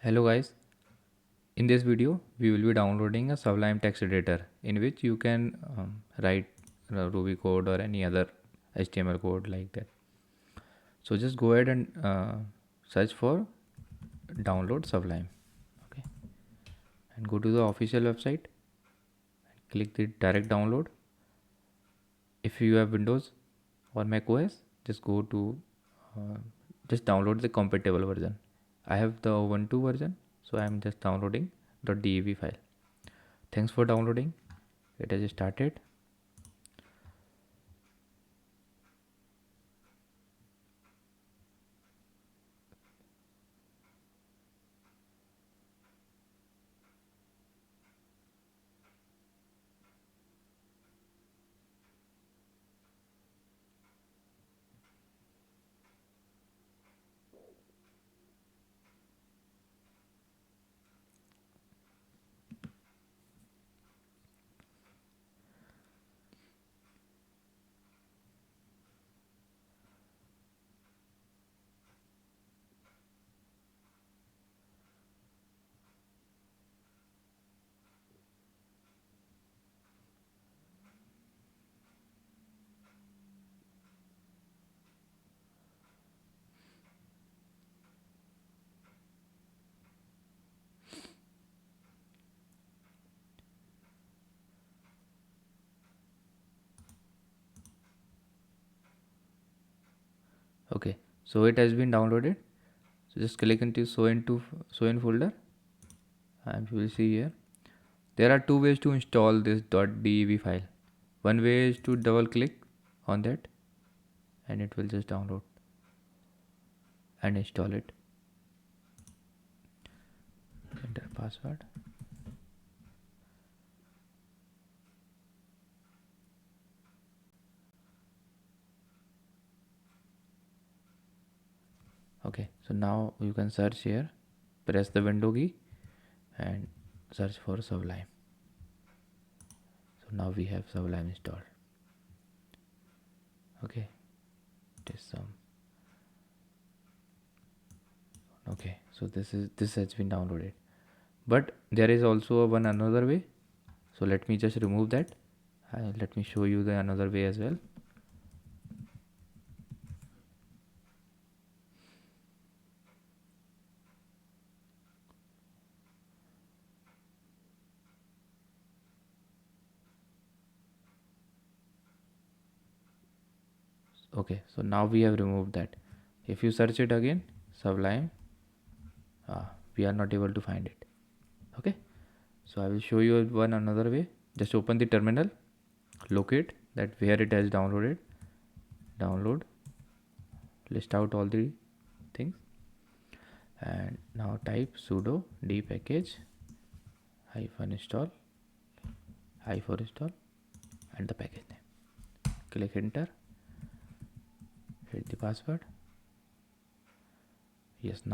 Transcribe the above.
Hello guys, in this video we will be downloading a Sublime text editor in which you can write Ruby code or any other HTML code like that. So just go ahead and search for download Sublime, okay, and go to the official website and click the direct download. If you have Windows or Mac OS, just go to just download the compatible version. I have the Ubuntu version, so I am just downloading .dev file. Thanks for downloading. It has started. Okay, so it has been downloaded. So just click into show in folder, and you will see here there are two ways to install this .dev file. One way is to double click on that and it will just download and install it. Enter password. Okay, so now you can search here, press the window key and search for Sublime. So now we have Sublime installed. Okay, it is some. Okay, so this has been downloaded, but there is also one another way. So let me just remove that. Let me show you the another way as well. Okay, so now we have removed that. If you search it again, Sublime, we are not able to find it. Okay, so I will show you one another way. Just open the terminal, locate that where it has downloaded, download, list out all the things, and now type sudo d package -install -install and the package name. Click enter, hit the password. Yes, now